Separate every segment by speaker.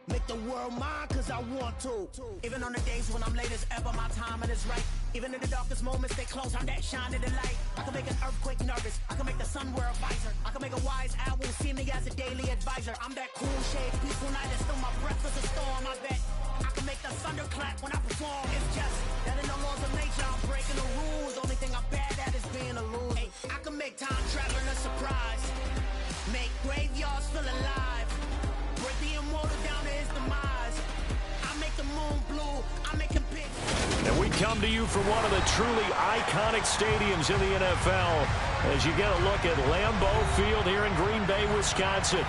Speaker 1: Make the world mine cause I want to. Even on the days when I'm late as ever, my timing is right. Even in the darkest moments, they close, I'm that shining the light. I can make an earthquake nervous, I can make the sun wear a visor. I can make a wise owl see me as a daily advisor. I'm that cool shade, peaceful night, and still my breath is a storm. I bet I can make the thunder clap when I perform. It's just that in the laws of nature, I'm breaking the rules. Only thing I'm bad at is being a loser. Hey, I can make time traveling a surprise. Make graveyards feel alive. Break the immortal down to his demise. I make the moon blue, I make him big.
Speaker 2: And we come to you from one of the truly iconic stadiums in the NFL as you get a look at Lambeau Field here in Green Bay, Wisconsin.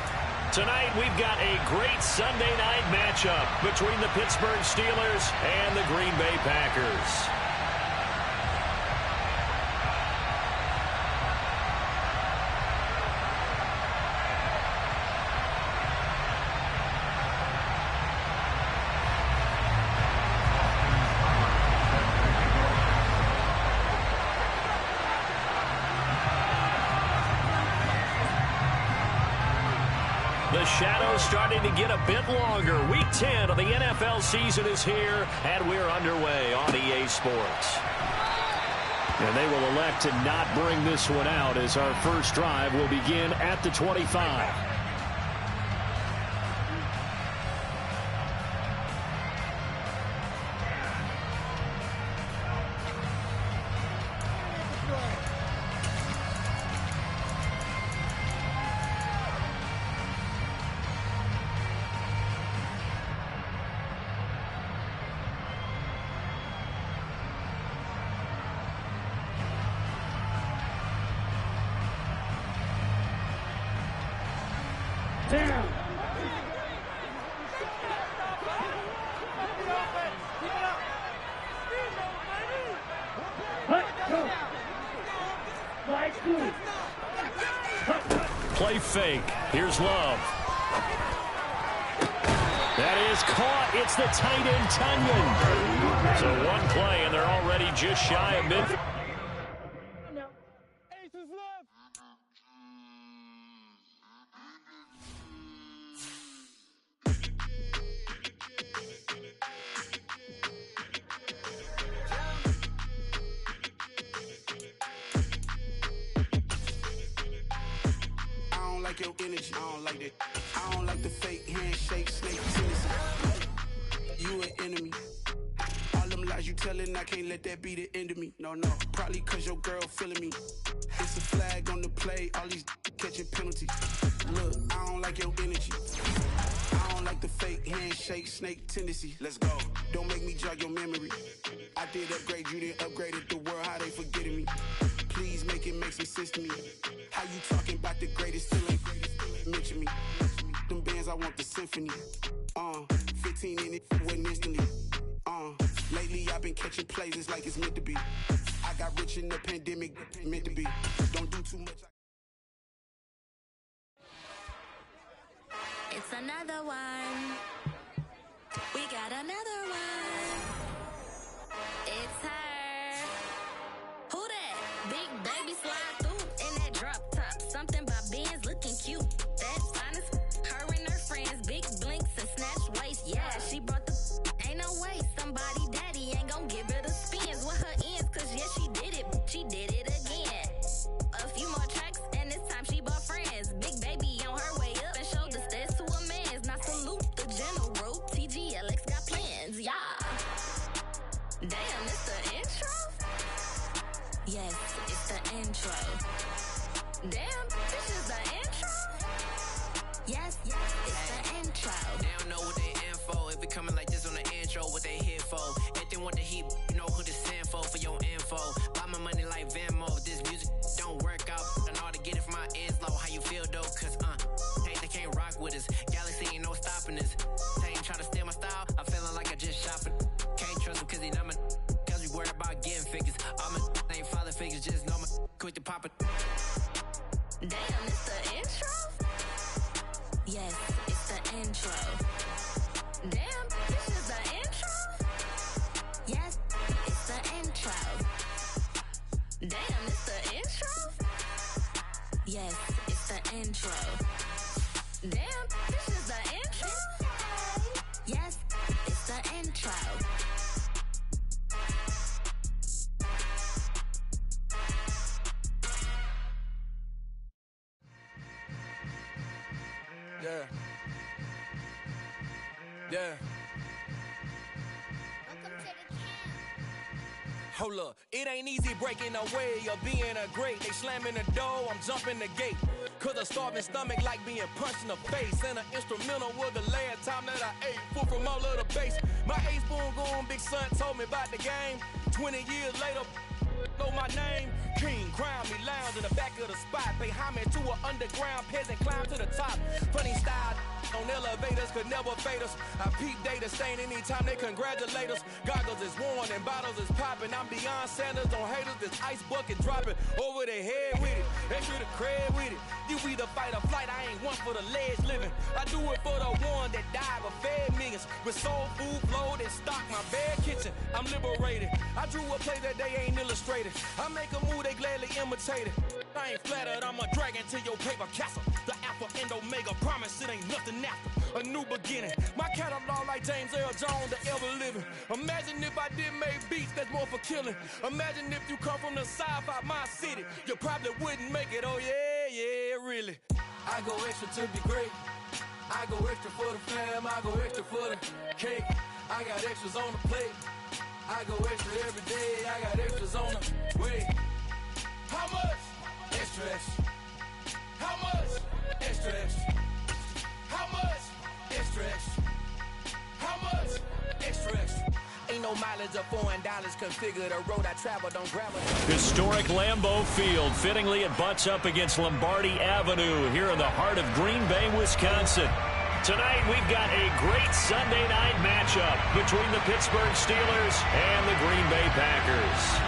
Speaker 2: Tonight we've got a great Sunday night matchup between the Pittsburgh Steelers and the Green Bay Packers. The shadow's starting to get a bit longer. Week 10 of the NFL season is here, and we're underway on EA Sports. And they will elect to not bring this one out as our first drive will begin at the 25. Play fake. Here's Love. That is caught. It's the tight end, Tunyon. So one play, and they're already just shy of mid.
Speaker 3: Your energy, I don't like that. I don't like the fake handshake, snake tendency. You an enemy. All them lies you telling, I can't let that be the end of me. No, probably cause your girl feeling me. It's a flag on the play, all these catching penalties. Look, I don't like your energy. I don't like the fake handshake, snake tendency. Let's go. Don't make me jog your memory. I did upgrade, you didn't upgrade it. The world, how they forgetting me. Please make it make some sense to me. How you talking about the greatest, still ain't mention me. Them bands, I want the symphony. 15 in it, wasn't instantly. Lately I've been catching plays, it's like it's meant to be. I got rich in the pandemic, meant to be. Don't do too much.
Speaker 4: It's another one. We got another one. It's her. Who that? Big baby slide through in that drop top. Something by Benz looking cute. That's honest. Her and her friends, big blinks and snatch waist. Yeah, she brought the. Ain't no way somebody daddy ain't gon' give her the spins with her ends. Cause yeah, she did it. She did it again. A few more tracks and this time she bought friends. Big baby on her way up and showed the stairs to a man's. Now salute the general. TGLX got plans. Yeah. Damn, it's the intro? Yes, it's the intro. Damn, this is the intro? Yes, it's the intro.
Speaker 5: They don't know what they in for. If it coming like this on the intro, what they here for? If they want the heat, you know who to send for your info. Buy my money like Venmo. If this music don't work out, I know how to get it from my ends low. How you feel though? Cause hey, they can't rock with us. Galaxy ain't no stopping us. They ain't trying to steal my style. I'm feeling like I just shopping. Can't trust them cause they not my. Cause we worried about getting figures. All my ain't father figures, just know my quick to pop it.
Speaker 4: Damn, it's the intro? Yes, it's the intro. Damn, this is the intro? Yes, it's the intro. Damn, it's the intro? Yes, it's the intro. Damn, this is the intro?
Speaker 6: Yeah. Hold up, it ain't easy breaking away or being a great. They slamming the door, I'm jumping the gate. Cause a starving stomach like being punched in the face. And an instrumental was the last time that I ate. Food from all of the bass. My ace boom goon, big son told me about the game. 20 years later, know my name. King, crown me, lounge in the back of the spot. Pay homage to an underground peasant, climb to the top. Funny style on elevators could never fade us. I peep data stain anytime they congratulate us. Goggles is worn and bottles is popping. I'm beyond Sanders on haters. This ice bucket dropping over their head with it. Extra the cred with it. You either fight or flight. I ain't one for the ledge living. I do it for the one that died but fed millions. With soul food flowed and stock my bad kitchen. I'm liberated. I drew a play that they ain't illustrated. I make a move they gladly imitate it. I ain't flattered. I'm a dragon to your paper castle. The alpha and omega promise it ain't nothing after. A new beginning. My catalog like James Earl Jones, the ever living. Imagine if I did make beats that's more for killing. Imagine if you come from the sci-fi my city. You probably wouldn't make it. Oh yeah, yeah, really. I go extra to be great. I go extra for the fam. I go extra for the cake. I got extras on the plate. I go extra every day. I got extras on the way. How much? Extra, extra. How much? Extra, extra. How much? Extra, extra. How much? Extra, extra. Ain't no mileage of $4 configure the road I travel, don't grab it.
Speaker 2: Historic Lambeau Field. Fittingly, it butts up against Lombardi Avenue here in the heart of Green Bay, Wisconsin. Tonight, we've got a great Sunday night matchup between the Pittsburgh Steelers and the Green Bay Packers.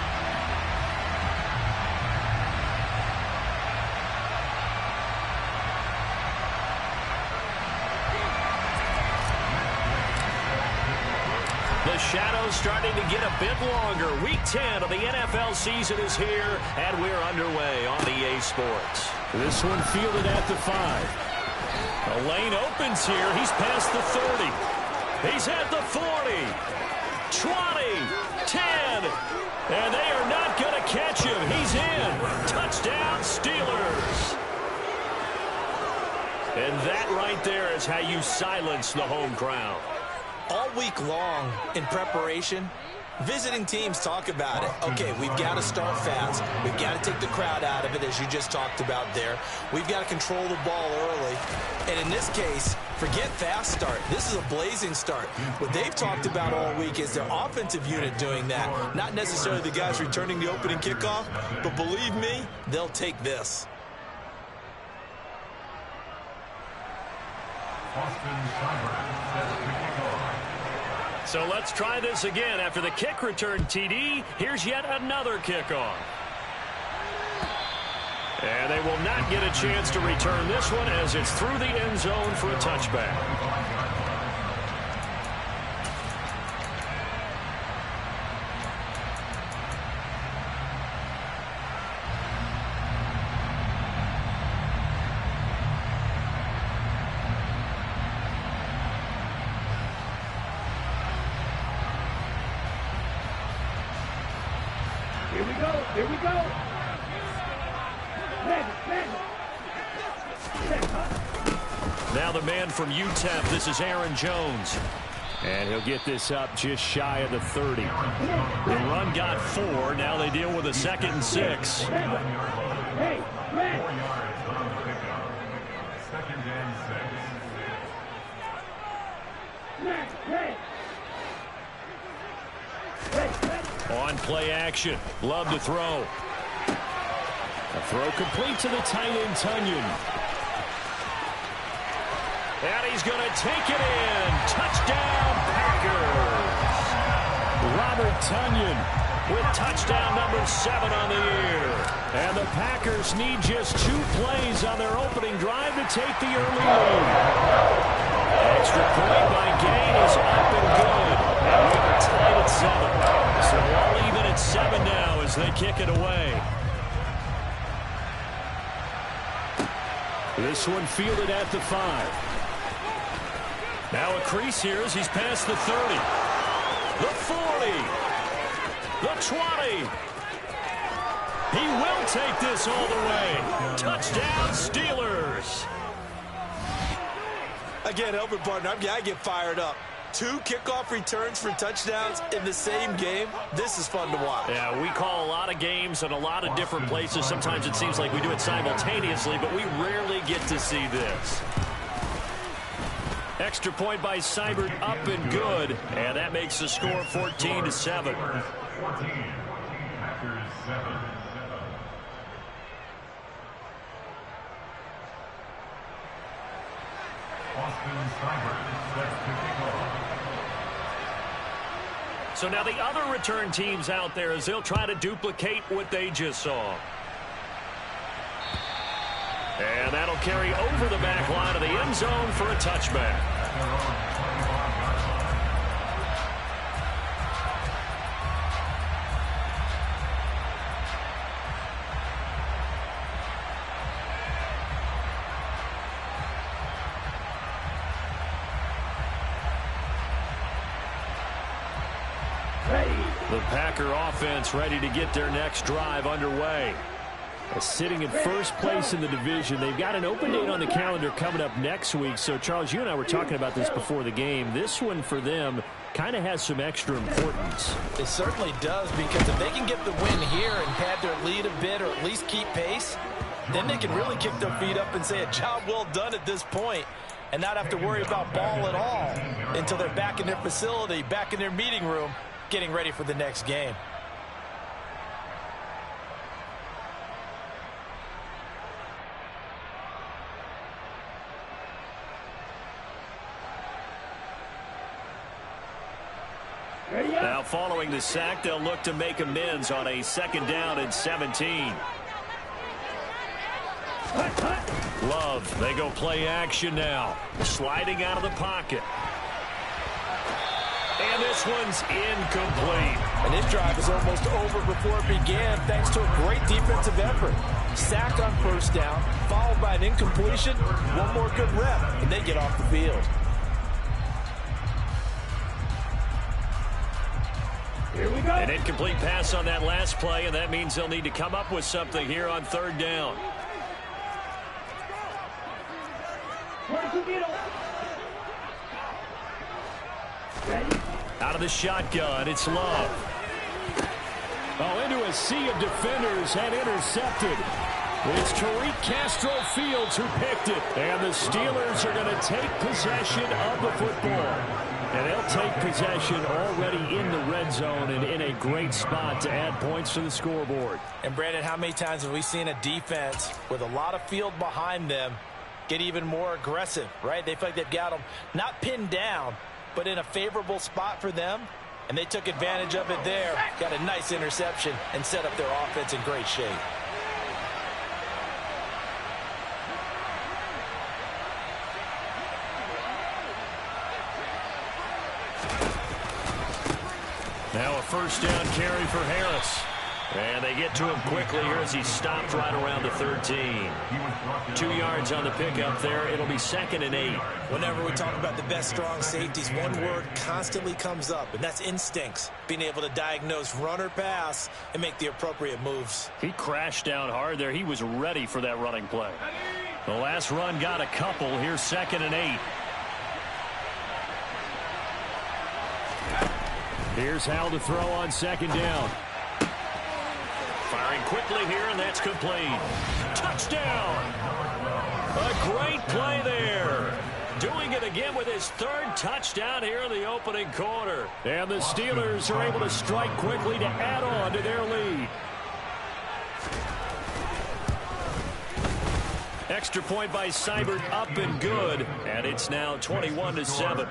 Speaker 2: The shadow's starting to get a bit longer. Week 10 of the NFL season is here, and we're underway on EA Sports. This one fielded at the 5. The lane opens here. He's past the 30. He's at the 40. 20. 10. And they are not going to catch him. He's in. Touchdown, Steelers. And that right there is how you silence the home crowd.
Speaker 7: All week long in preparation, visiting teams talk about it. Okay, we've got to start fast. We've got to take the crowd out of it, as you just talked about there. We've got to control the ball early. And in this case, forget fast start. This is a blazing start. What they've talked about all week is their offensive unit doing that. Not necessarily the guys returning the opening kickoff, but believe me, they'll take this.
Speaker 2: So let's try this again. After the kick return TD, here's yet another kickoff. And they will not get a chance to return this one as it's through the end zone for a touchback.
Speaker 8: Here we go.
Speaker 2: Now the man from UTEP, this is Aaron Jones. And he'll get this up just shy of the 30. The run got 4. Now they deal with a 2nd and 6.
Speaker 8: Hey,
Speaker 2: On play action. Love to throw. A throw complete to the tight end, Tunyon. And he's going to take it in. Touchdown, Packers. Robert Tunyon with touchdown number 7 on the year. And the Packers need just 2 plays on their opening drive to take the early lead. Extra point by Gain is up and good. And we are tied at 7. So all even at 7 now as they kick it away. This one fielded at the 5. Now a crease here as he's past the 30. The 40. The 20. He will take this all the way. Touchdown, Steelers.
Speaker 7: Again, helping partner, I get fired up. 2 kickoff returns for touchdowns in the same game. This is fun to watch.
Speaker 2: Yeah, we call a lot of games in a lot of different places. Sometimes it seems like we do it simultaneously, but we rarely get to see this. Extra point by Seibert, up and good, and that makes the score 14-7. So now the other return teams out there as they'll try to duplicate what they just saw. And that'll carry over the back line of the end zone for a touchback. The Packer offense ready to get their next drive underway. Sitting in first place in the division. They've got an open date on the calendar coming up next week. So, Charles, you and I were talking about this before the game. This one for them kind of has some extra importance.
Speaker 7: It certainly does, because if they can get the win here and pad their lead a bit or at least keep pace, then they can really kick their feet up and say a job well done at this point and not have to worry about ball at all until they're back in their facility, back in their meeting room, getting ready for the next game.
Speaker 2: Now following the sack, they'll look to make amends on a 2nd down and 17. Love, they go play action now. Sliding out of the pocket. And this one's incomplete.
Speaker 7: And this drive is almost over before it began thanks to a great defensive effort. Sacked on 1st down, followed by an incompletion. One more good rep, and they get off the field.
Speaker 8: Here we go.
Speaker 2: An incomplete pass on that last play, and that means they'll need to come up with something here on 3rd down. Out of the shotgun, it's Love. Oh, into a sea of defenders and intercepted. It's Tariq Castro-Fields who picked it. And the Steelers are going to take possession of the football. And they'll take possession already in the red zone and in a great spot to add points to the scoreboard.
Speaker 7: And, Brandon, how many times have we seen a defense with a lot of field behind them get even more aggressive, right? They feel like they've got them not pinned down, but in a favorable spot for them. And they took advantage of it there, got a nice interception, and set up their offense in great shape.
Speaker 2: Now a 1st down carry for Harris. And they get to him quickly here as he stopped right around the 13. 2 yards on the pickup there. It'll be 2nd and 8.
Speaker 7: Whenever we talk about the best strong safeties, one word constantly comes up, and that's instincts. Being able to diagnose run or pass and make the appropriate moves.
Speaker 2: He crashed down hard there. He was ready for that running play. The last run got a couple. Here's 2nd and 8. Here's Hal to throw on 2nd down. Firing quickly here, and that's complete. Touchdown! A great play there. Doing it again with his 3rd touchdown here in the opening quarter. And the Steelers are able to strike quickly to add on to their lead. Extra point by Seibert, up and good. And it's now 21-7.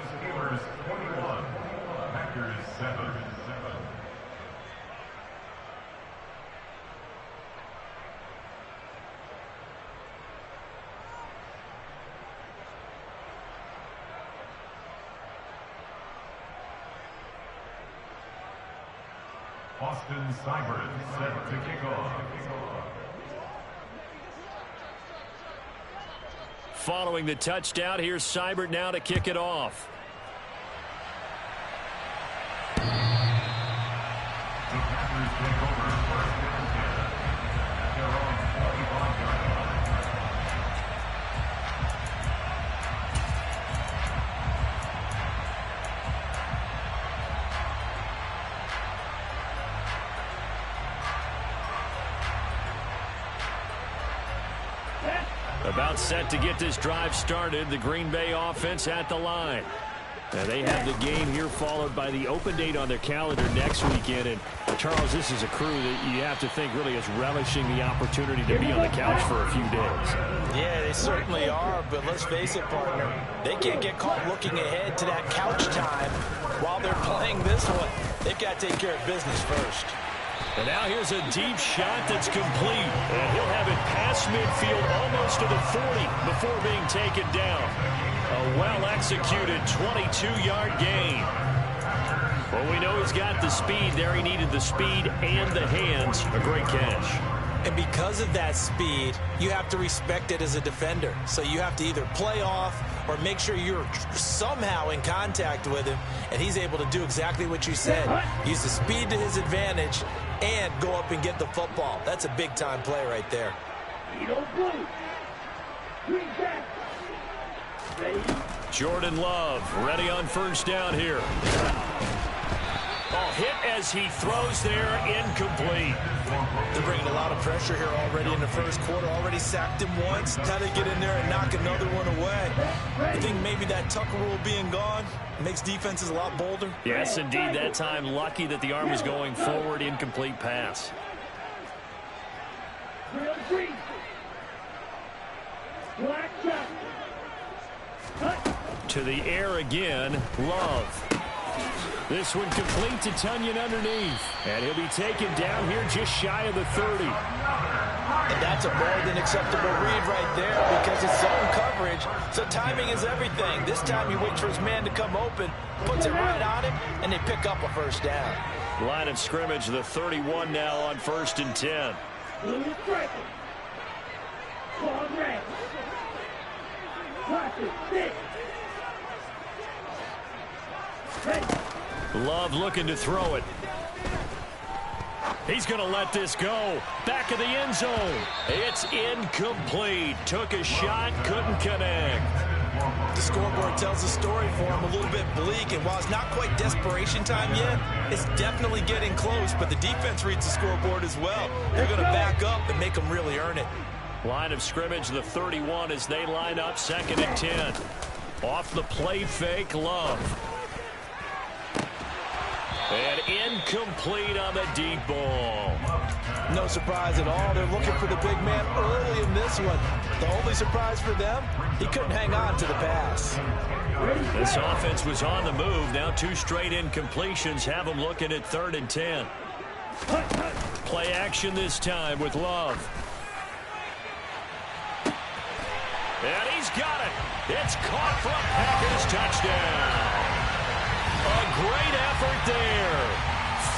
Speaker 9: Austin Seibert set to kick off.
Speaker 2: Following the touchdown, here's Seibert now to kick it off.
Speaker 9: The Packers take over 1st and 10. They're on 45 yard line.
Speaker 2: About set to get this drive started. The Green Bay offense at the line. And they have the game here followed by the open date on their calendar next weekend. And, Charles, this is a crew that you have to think really is relishing the opportunity to be on the couch for a few days.
Speaker 7: Yeah, they certainly are, but let's face it, partner. They can't get caught looking ahead to that couch time while they're playing this one. They've got to take care of business first.
Speaker 2: And now here's a deep shot that's complete. And he'll have it past midfield almost to the 40 before being taken down. A well-executed 22-yard gain. Well, we know he's got the speed there. He needed the speed and the hands. A great catch.
Speaker 7: And because of that speed, you have to respect it as a defender. So you have to either play off or make sure you're somehow in contact with him. And he's able to do exactly what you said. Use the speed to his advantage and go up and get the football. That's a big-time play right there.
Speaker 2: Jordan Love ready on first down here. Ball hit as he throws there, incomplete.
Speaker 7: They're bringing a lot of pressure here already in the first quarter. Already sacked him once. How to get in there and knock another one away. I think maybe that Tucker rule being gone makes defenses a lot bolder.
Speaker 2: Yes, indeed. That time, lucky that the arm was going forward. Incomplete pass. To the air again, Love. This one complete to Tunyon underneath. And he'll be taken down here just shy of the 30.
Speaker 7: And that's a more than acceptable read right there because it's zone coverage. So timing is everything. This time he waits for his man to come open, puts it right on him, and they pick up a first down.
Speaker 2: Line of scrimmage, the 31 now on 1st and 10. Love looking to throw it. He's going to let this go. Back of the end zone. It's incomplete. Took a shot, couldn't connect.
Speaker 7: The scoreboard tells the story for him, a little bit bleak, and while it's not quite desperation time yet, it's definitely getting close, but the defense reads the scoreboard as well. They're going to back up and make them really earn it.
Speaker 2: Line of scrimmage, the 31 as they line up 2nd and 10. Off the play fake, Love. And incomplete on the deep ball.
Speaker 7: No surprise at all. They're looking for the big man early in this one. The only surprise for them, he couldn't hang on to the pass.
Speaker 2: This offense was on the move. Now 2 straight incompletions have them looking at 3rd and 10. Play action this time with Love. And he's got it. It's caught for a Packers touchdown. A great effort there.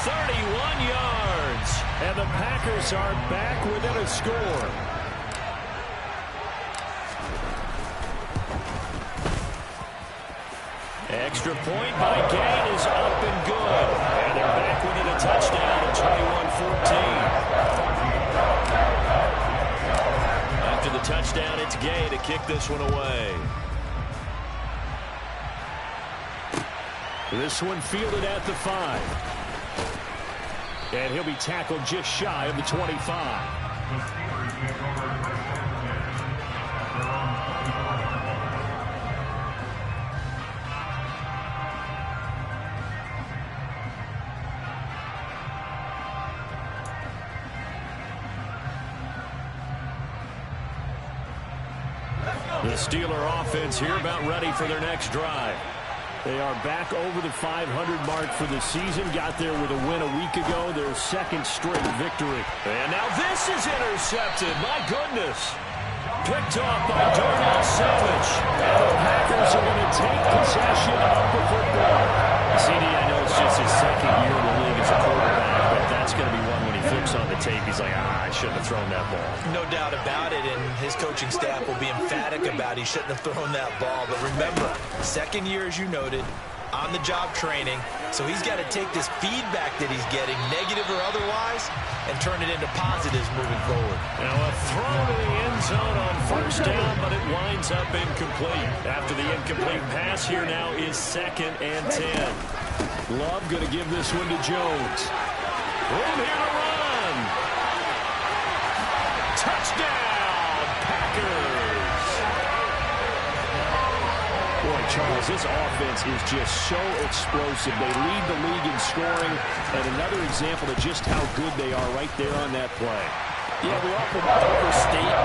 Speaker 2: 31 yards. And the Packers are back within a score. Extra point by Gain is up and good. And they're back within a touchdown at 21-14. After the touchdown, it's Gay to kick this one away. This one fielded at the 5. And he'll be tackled just shy of the 25. The Steeler offense here about ready for their next drive. They are back over the 500 mark for the season. Got there with a win a week ago, their 2nd straight victory. And now this is intercepted. My goodness. Picked off by Darnell Savage. And the Packers are going to take possession of the football. CD, I know it's just his 2nd year in the league as a quarterback, but that's going to be one when he flips on the tape. He's like, I shouldn't have thrown that ball.
Speaker 7: No doubt about it, and his coaching staff will be emphatic about he shouldn't have thrown that ball. But remember, 2nd year, as you noted, on-the-job training. So he's got to take this feedback that he's getting, negative or otherwise, and turn it into positives moving forward.
Speaker 2: Now a throw to the end zone on 1st down, but it winds up incomplete. After the incomplete pass, here now is 2nd and 10. Love going to give this one to Jones. Room here to run. Touchdown, Packers. Charles, this offense is just so explosive. They lead the league in scoring, and another example of just how good they are right there on that play.
Speaker 7: Yeah, we often overstate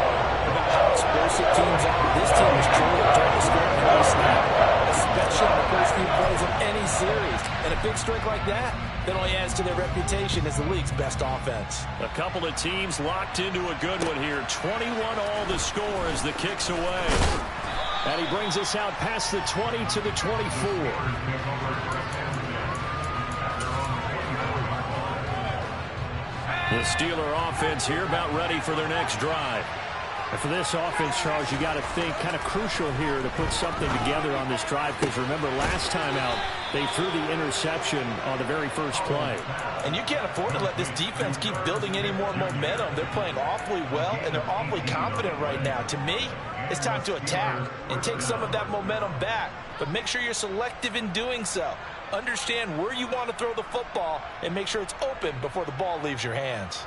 Speaker 7: about how explosive teams are. This team is truly trying to score every snap, especially in the first few plays of any series. And a big streak like that only adds to their reputation as the league's best offense.
Speaker 2: A couple of teams locked into a good one here. 21 all the score as the kick's away. And he brings us out past the 20 to the 24. The Steeler offense here about ready for their next drive. And for this offense, Charles, you got to think kind of crucial here to put something together on this drive, because remember last time out they threw the interception on the very first play.
Speaker 7: And you can't afford to let this defense keep building any more momentum. They're playing awfully well, and they're awfully confident right now. To me, it's time to attack and take some of that momentum back, but make sure you're selective in doing so. Understand where you want to throw the football and make sure it's open before the ball leaves your hands.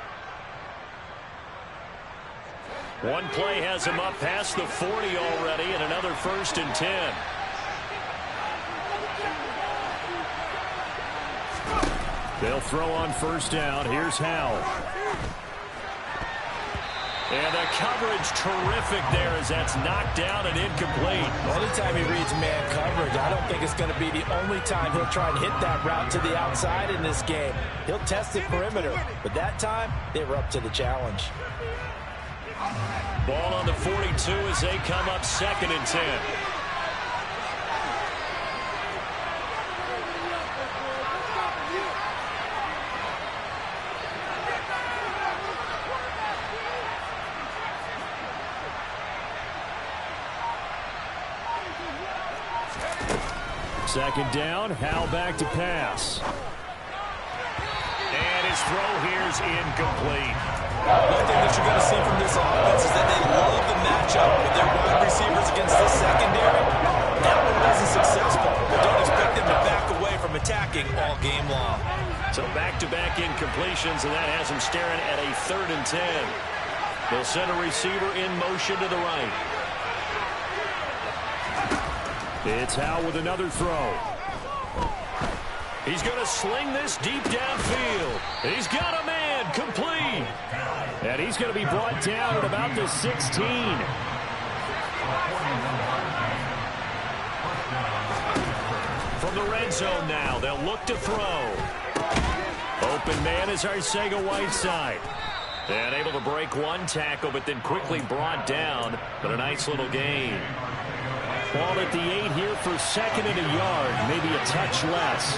Speaker 2: One play has him up past the 40 already, and another 1st and 10. They'll throw on first down. Here's Howell. And the coverage terrific there as that's knocked down and incomplete.
Speaker 7: Anytime he reads man coverage, I don't think it's going to be the only time he'll try and hit that route to the outside in this game. He'll test the perimeter, but that time they were up to the challenge.
Speaker 2: Ball on the 42 as they come up 2nd and 10. Second down, Howell back to pass. And his throw here is incomplete.
Speaker 7: One thing that you're going to see from this offense is that they love the matchup with their wide receivers against this secondary. That one wasn't successful, but don't expect them to back away from attacking all game long.
Speaker 2: So back-to-back incompletions, and that has them staring at a 3rd and 10. They'll send a receiver in motion to the right. It's Howell with another throw. He's going to sling this deep downfield. He's got a man, complete. And he's going to be brought down at about the 16. From the red zone now, they'll look to throw. Open man is Arcega-Whiteside. And able to break one tackle, but then quickly brought down. But a nice little gain. Ball at the 8 here for 2nd and a yard, maybe a touch less.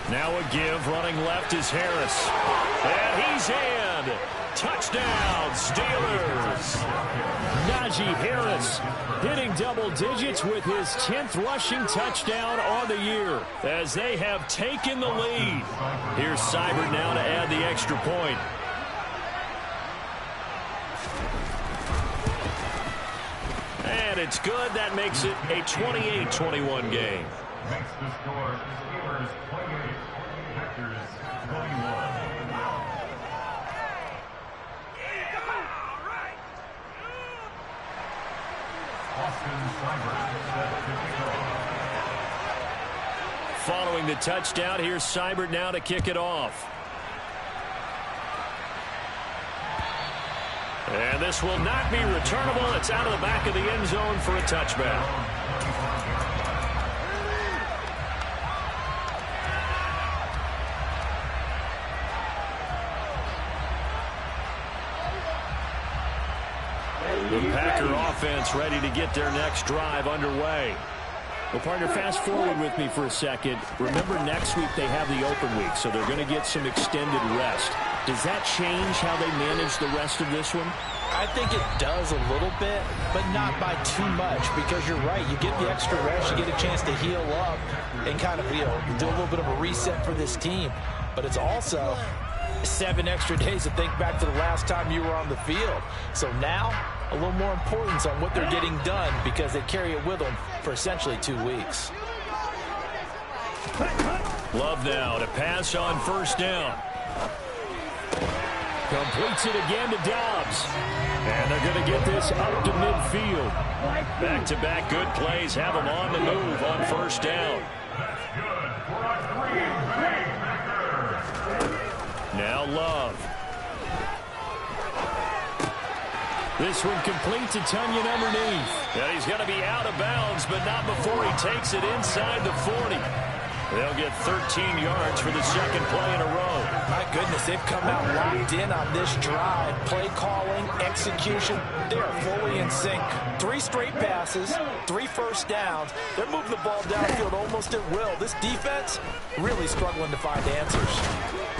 Speaker 2: Now a give, running left is Harris. And he's in. Touchdown, Steelers. Najee Harris hitting double digits with his 10th rushing touchdown on the year as they have taken the lead. Here's Seibert now to add the extra point. And it's good. That makes it a 28-21 game.
Speaker 9: Makes the score Steelers 28, Packers 21.
Speaker 2: Following the touchdown, here's Seibert now to kick it off. And this will not be returnable. It's out of the back of the end zone for a touchback. The Packer offense ready to get their next drive underway. Well, partner, fast forward with me for a second. Remember, next week they have the open week, so they're going to get some extended rest. Does that change how they manage the rest of this one?
Speaker 7: I think it does a little bit, but not by too much, because you're right. You get the extra rest, you get a chance to heal up and kind of, do a little bit of a reset for this team. But it's also 7 extra days to think back to the last time you were on the field. So now, a little more importance on what they're getting done, because they carry it with them for essentially 2 weeks.
Speaker 2: Love now to pass on first down. Completes it again to Dobbs. And they're going to get this up to midfield. Back-to-back good plays have them on the move on first down. Now Love. This one complete to Tonyan underneath. And he's going to be out of bounds, but not before he takes it inside the 40. They'll get 13 yards for the second play in a row.
Speaker 7: My goodness, they've come out locked in on this drive. Play calling, execution, they are fully in sync. 3 straight passes, 3 first downs. They're moving the ball downfield almost at will. This defense really struggling to find answers.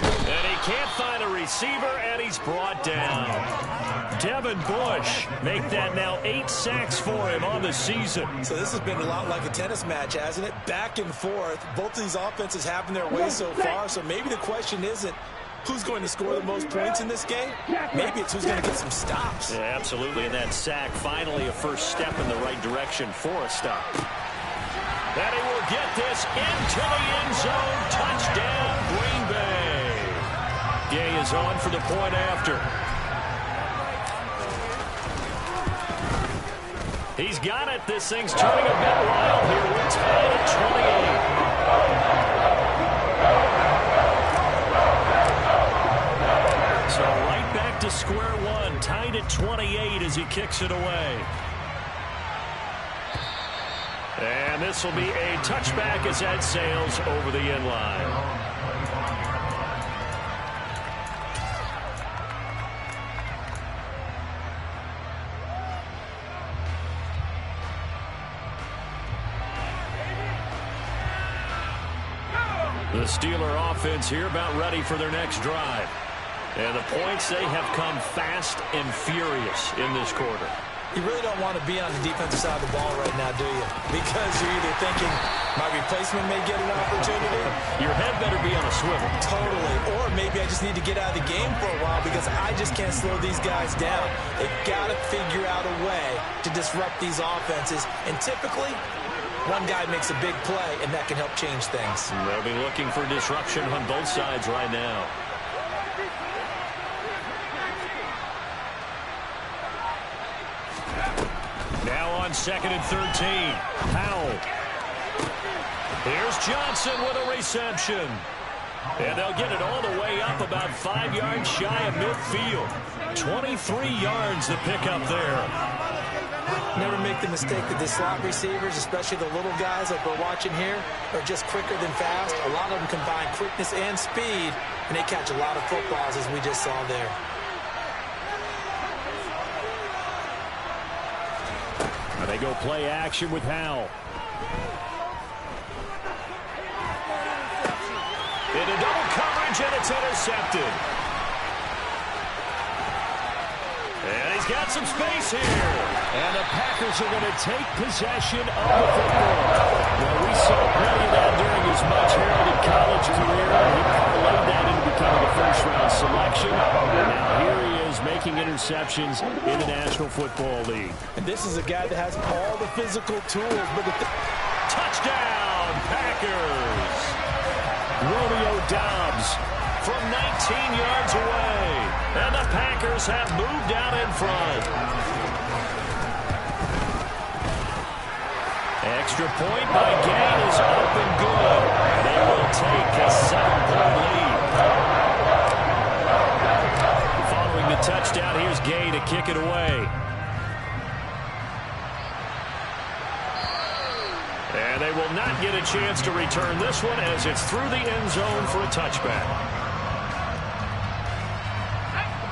Speaker 2: And he can't find a receiver, and he's brought down. Devin Bush make that now 8 sacks for him on the season.
Speaker 7: So this has been a lot like a tennis match, hasn't it? Back and forth. Both of these offenses having their way so far, so maybe the question isn't who's going to score the most points in this game. Maybe it's who's going to get some stops.
Speaker 2: Yeah, absolutely, and that sack finally a first step in the right direction for a stop. And he will get this into the end zone. Touchdown, Green Bay. Gay is on for the point after. He's got it. This thing's turning a bit wild here. We're tied at 28. So right back to square one. Tied at 28 as he kicks it away. And this will be a touchback as that sails over the end line. The Steeler offense here about ready for their next drive. And the points, they have come fast and furious in this quarter.
Speaker 7: You really don't want to be on the defensive side of the ball right now, do you? Because you're either thinking my replacement may get an opportunity.
Speaker 2: Your head better be on a swivel.
Speaker 7: Totally. Or maybe I just need to get out of the game for a while because I just can't slow these guys down. They've got to figure out a way to disrupt these offenses. And typically, one guy makes a big play, and that can help change things.
Speaker 2: They'll be looking for disruption on both sides right now. Now on 2nd and 13. Powell. Here's Johnson with a reception. And they'll get it all the way up about 5 yards shy of midfield. 23 yards the pickup there.
Speaker 7: Never make the mistake that the slot receivers, especially the little guys like we're watching here, are just quicker than fast. A lot of them combine quickness and speed, and they catch a lot of footballs, as we just saw there.
Speaker 2: And they go play action with Howell. Into double coverage, and it's intercepted. And he's got some space here. And the Packers are going to take possession of the football. Well, we saw plenty of that during his much-heralded college career. He parlayed that into becoming a first-round selection. And now here he is making interceptions in the National Football League.
Speaker 7: And this is a guy that has all the physical tools. But
Speaker 2: touchdown, Packers! Romeo Doubs from 19 yards away. And the Packers have moved out in front. Extra point by Gay is up and good. They will take a 7-point lead. Following the touchdown, here's Gay to kick it away. And they will not get a chance to return this one as it's through the end zone for a touchback.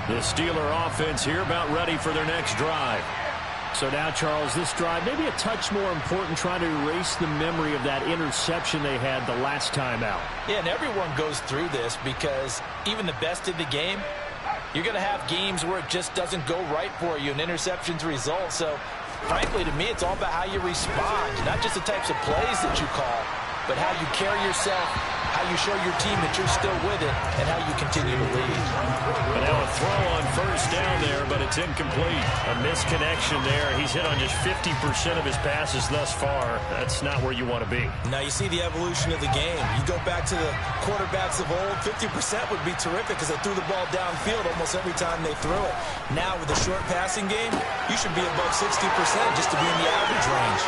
Speaker 2: The Steeler offense here about ready for their next drive. So now, Charles, this drive maybe a touch more important, trying to erase the memory of that interception they had the last time out.
Speaker 7: Yeah, and everyone goes through this because even the best in the game, you're going to have games where it just doesn't go right for you and interceptions result. So, frankly, to me, it's all about how you respond, not just the types of plays that you call, but how you carry yourself, how you show your team that you're still with it, and how you continue to lead.
Speaker 2: But now a throw on first down there, but and it's incomplete. A misconnection there. He's hit on just 50% of his passes thus far. That's not where you want to be.
Speaker 7: Now you see the evolution of the game. You go back to the quarterbacks of old, 50% would be terrific because they threw the ball downfield almost every time they threw it. Now with the short passing game, you should be above 60% just to be in the average range.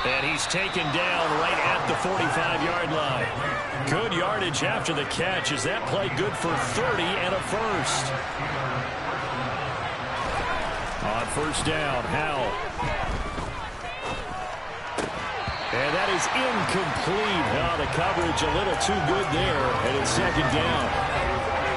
Speaker 2: And he's taken down right at the 45-yard line. Good yardage after the catch. Is that play good for 30 and a first? On first down, Howell. And that is incomplete. Oh, the coverage a little too good there, and it's second down.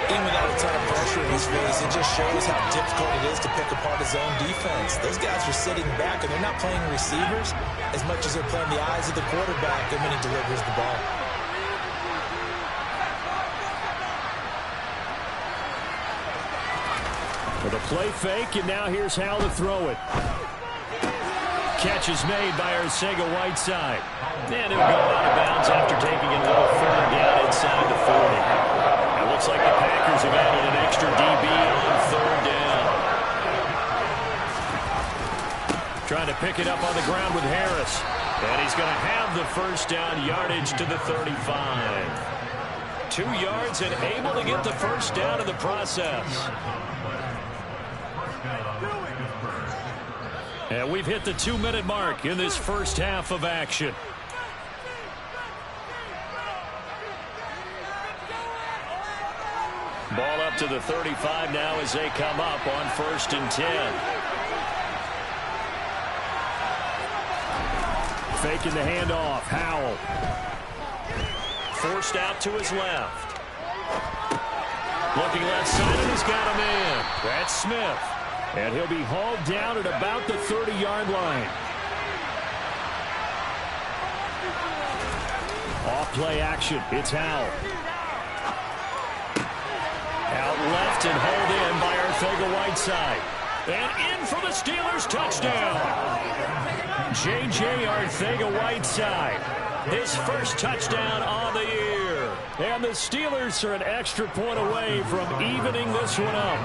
Speaker 7: Even without a ton of pressure in his face, it just shows how difficult it is to pick apart his own defense. Those guys are sitting back, and they're not playing receivers as much as they're playing the eyes of the quarterback and when he delivers the ball.
Speaker 2: With a play fake, and now here's how to throw it. Catch is made by Arcega-Whiteside. And he'll go out of bounds after taking it a little further down inside the 40. It looks like the Packers have added an extra DB on third down. Trying to pick it up on the ground with Harris. And he's going to have the first down yardage to the 35. 2 yards and able to get the first down in the process. And we've hit the 2-minute mark in this first half of action. Ball up to the 35 now as they come up on 1st and 10. Faking the handoff. Howell. Forced out to his left. Looking left side, and he's got him in. That's Smith. And he'll be hauled down at about the 30-yard line. Off play action. It's Howell. Out left and hauled in by Arcega-Whiteside. And in for the Steelers touchdown. J.J. Arcega-Whiteside. His first touchdown on the year. And the Steelers are an extra point away from evening this one up.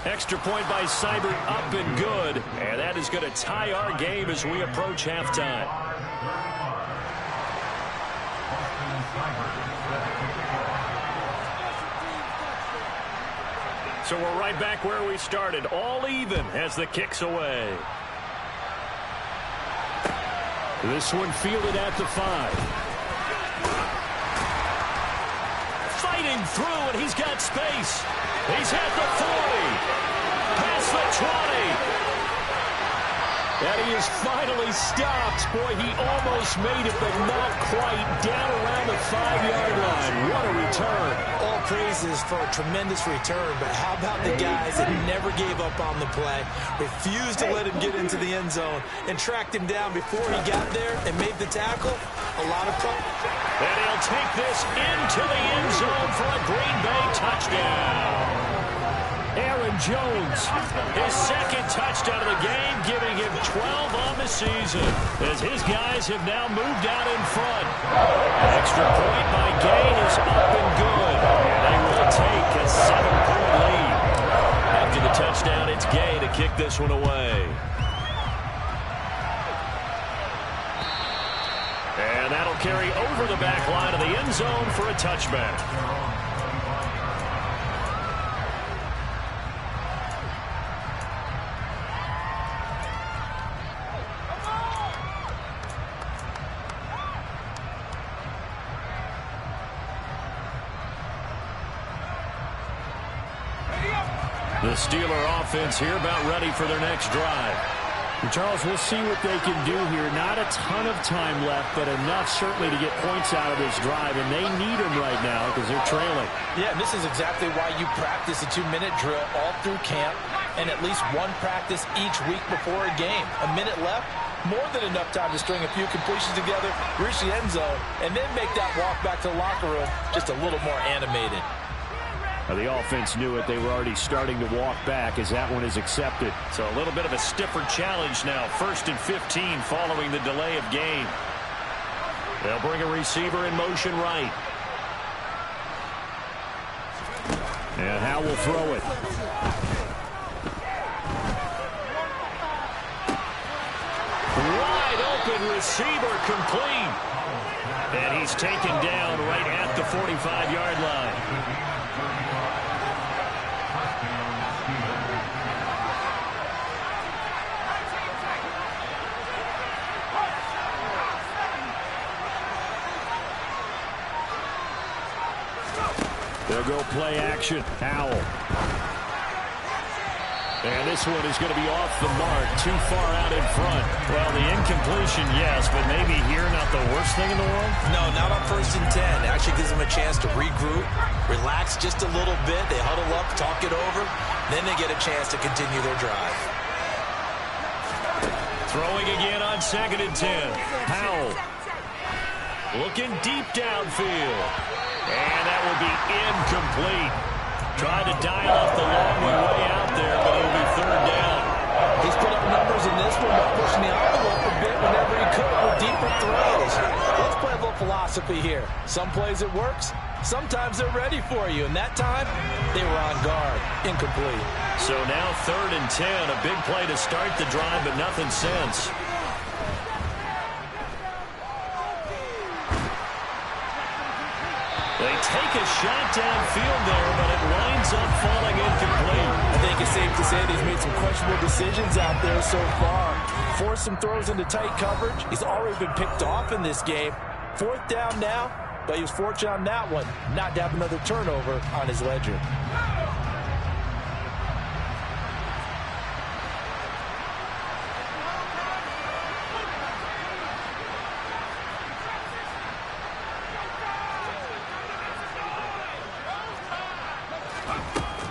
Speaker 2: Extra point by Seibert up and good. And that is going to tie our game as we approach halftime. So we're right back where we started. All even as the kick's away. This one fielded at the 5. Fighting through, and he's got space. He's at the 40. Past the 20. And he is finally stopped. Boy, he almost made it, but not quite. Down around the 5-yard line. What a return.
Speaker 7: All praises for a tremendous return, but how about the guys that never gave up on the play, refused to let him get into the end zone, and tracked him down before he got there and made the tackle? A lot of fun.
Speaker 2: And he'll take this into the end zone for a Green Bay touchdown. Aaron Jones, his second touchdown of the game, giving him 12 on the season, as his guys have now moved out in front. Extra point by Gay is up and good, and they will take a 7-point lead. After the touchdown, it's Gay to kick this one away. And that'll carry over the back line of the end zone for a touchback. The Steeler offense here about ready for their next drive.
Speaker 10: And Charles, we'll see what they can do here. Not a ton of time left, but enough certainly to get points out of this drive, and they need them right now because they're trailing.
Speaker 11: Yeah, and this is exactly why you practice a 2-minute drill all through camp and at least one practice each week before a game. A minute left, more than enough time to string a few completions together, reach the end zone, and then make that walk back to the locker room just a little more animated.
Speaker 2: Now, the offense knew it. They were already starting to walk back as that one is accepted. So a little bit of a stiffer challenge now. 1st and 15 following the delay of game. They'll bring a receiver in motion right.
Speaker 10: And Howe will throw it.
Speaker 2: Wide open receiver, complete. And he's taken down right at the 45-yard line.
Speaker 10: They'll go play action. Howell. And this one is going to be off the mark, too far out in front.
Speaker 2: Well, the incompletion, yes, but maybe here not the worst thing in the world?
Speaker 7: No, not on 1st and 10. It actually gives them a chance to regroup, relax just a little bit. They huddle up, talk it over. Then they get a chance to continue their drive.
Speaker 2: Throwing again on 2nd and 10.
Speaker 10: Howell.
Speaker 2: Looking deep downfield. And that will be incomplete. Tried to dial up the long one way out there, but it'll be 3rd down.
Speaker 11: He's put up numbers in this one by pushing the envelope a bit whenever he could with deeper throws. Let's play a little philosophy here. Some plays it works. Sometimes they're ready for you. And that time, they were on guard. Incomplete.
Speaker 2: So now 3rd and 10. A big play to start the drive, but nothing since. They take a shot downfield there, but it winds up falling incomplete.
Speaker 11: I think it's safe to say that he's made some questionable decisions out there so far. Forced some throws into tight coverage. He's already been picked off in this game. 4th down now, but he was fortunate on that one not to have another turnover on his ledger.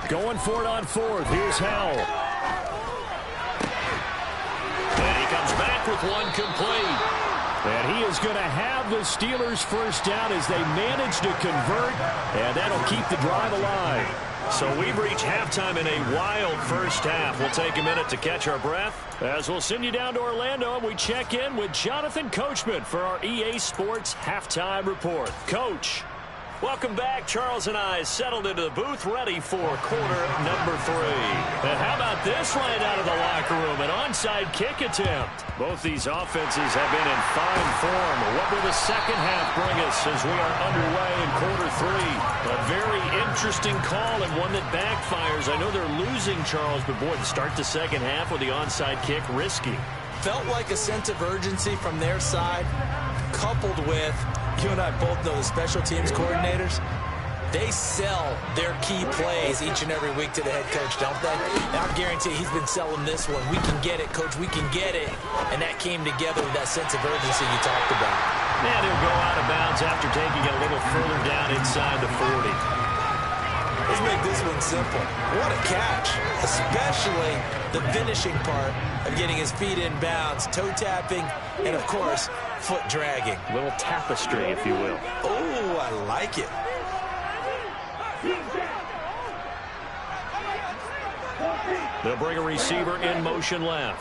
Speaker 10: Going for it on 4th. Here's Howell.
Speaker 2: And he comes back with one complete.
Speaker 10: And he is going to have the Steelers' 1st down as they manage to convert. And that'll keep the drive alive.
Speaker 2: So we've reached halftime in a wild first half. We'll take a minute to catch our breath as we'll send you down to Orlando and we check in with Jonathan Coachman for our EA Sports Halftime Report. Coach. Welcome back. Charles and I settled into the booth ready for quarter number 3. And how about this right out of the locker room? An onside kick attempt. Both these offenses have been in fine form. What will the second half bring us as we are underway in quarter 3? A very interesting call and one that backfires. I know they're losing, Charles, but boy, to start the second half with the onside kick, risky.
Speaker 7: Felt like a sense of urgency from their side, coupled with, you and I both know the special teams coordinators, they sell their key plays each and every week to the head coach, don't they? And I guarantee he's been selling this one. We can get it, coach, we can get it. And that came together with that sense of urgency you talked about.
Speaker 2: And he'll go out of bounds after taking it a little further down inside the 40.
Speaker 7: Let's make this one simple. What a catch, especially the finishing part of getting his feet in bounds, toe tapping, and of course, foot dragging.
Speaker 2: A little tapestry, if you will.
Speaker 7: Oh, I like it.
Speaker 2: They'll bring a receiver in motion left.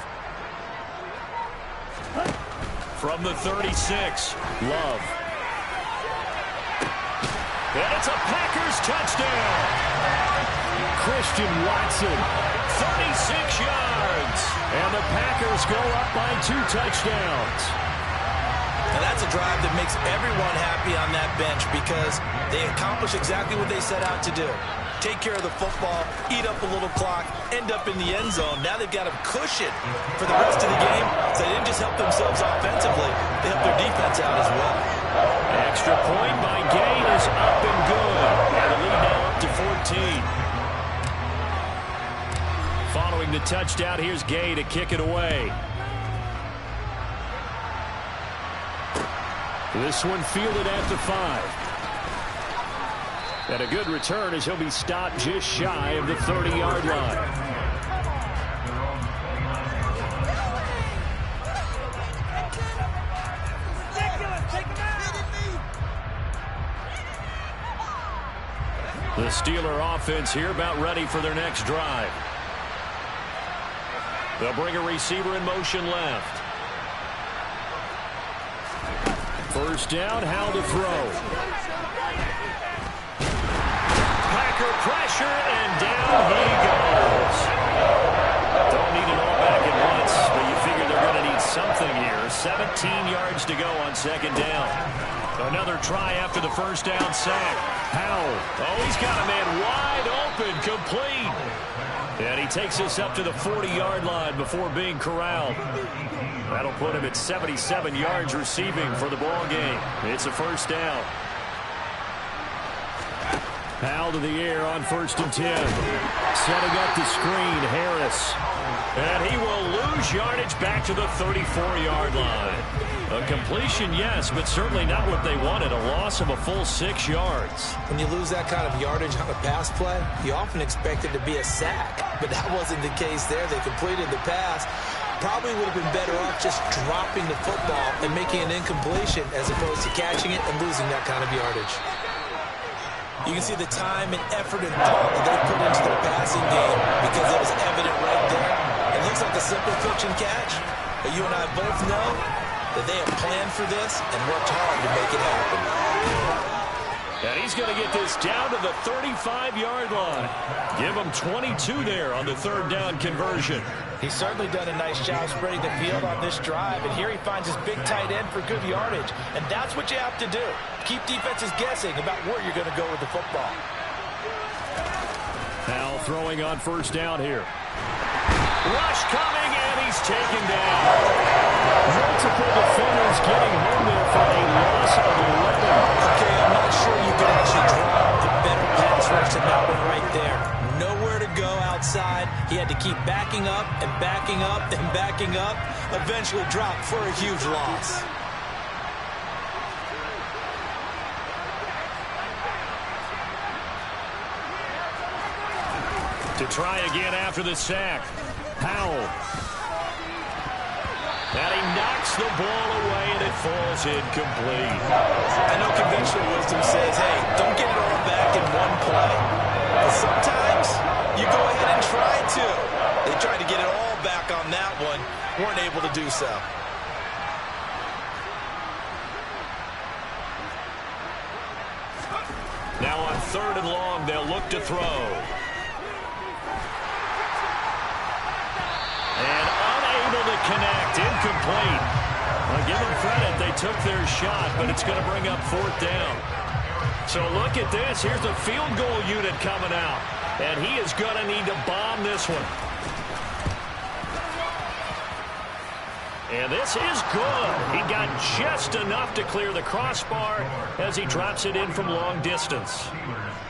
Speaker 2: From the 36, Love. And it's a Packers touchdown.
Speaker 10: Christian Watson.
Speaker 2: 36 yards.
Speaker 10: And the Packers go up by 2 touchdowns.
Speaker 7: And that's a drive that makes everyone happy on that bench because they accomplish exactly what they set out to do. Take care of the football, eat up a little clock, end up in the end zone. Now they've got a cushion for the rest of the game. So they didn't just help themselves offensively, they helped their defense out as well.
Speaker 2: Extra point by Gain is up and good. And the lead now up to 14. Following the touchdown, here's Gay to kick it away.
Speaker 10: This one fielded at the 5. And a good return as he'll be stopped just shy of the 30-yard line.
Speaker 2: The Steeler offense here about ready for their next drive. They'll bring a receiver in motion left.
Speaker 10: First down, Howell to throw.
Speaker 2: Packer pressure, after the first down sack. Howell. Oh, he's got a man wide open, complete. And he takes us up to the 40-yard line before being corralled. That'll put him at 77 yards receiving for the ball game. It's a first down. Howell to the air on 1st and 10. Setting up the screen, Harris. And he will lose yardage back to the 34-yard line. A completion, yes, but certainly not what they wanted. A loss of a full 6 yards.
Speaker 7: When you lose that kind of yardage on a pass play, you often expect it to be a sack. But that wasn't the case there. They completed the pass. Probably would have been better off just dropping the football and making an incompletion as opposed to catching it and losing that kind of yardage. You can see the time and effort and thought that they put into their passing game because it was evident right there. It looks like a simple pitch and catch, but you and I both know that they have planned for this and worked hard to make it happen.
Speaker 2: And he's going to get this down to the 35-yard line. Give him 22 there on the 3rd down conversion.
Speaker 11: He's certainly done a nice job spreading the field on this drive, and here he finds his big tight end for good yardage. And that's what you have to do. Keep defenses guessing about where you're going to go with the football.
Speaker 2: Howell throwing on 1st down here. Rush coming, and he's taken down.
Speaker 10: Multiple defenders getting home there for a loss of 11.
Speaker 7: Okay, I'm not sure you could actually draw a better pass rush than that one right there. Nowhere to go outside. He had to keep backing up and backing up and backing up. Eventually dropped for a huge loss.
Speaker 2: To try again after the sack. Howell. And he knocks the ball away, and it falls incomplete.
Speaker 7: I know conventional wisdom says, hey, don't get it all back in one play. But sometimes you go ahead and try to. They tried to get it all back on that one. Weren't able to do so.
Speaker 2: Now on 3rd and long, they'll look to throw. And unable to connect, incomplete. I'll give them credit, they took their shot, but it's going to bring up 4th down. So look at this, here's the field goal unit coming out, and he is going to need to bomb this one. And this is good. He got just enough to clear the crossbar as he drops it in from long distance.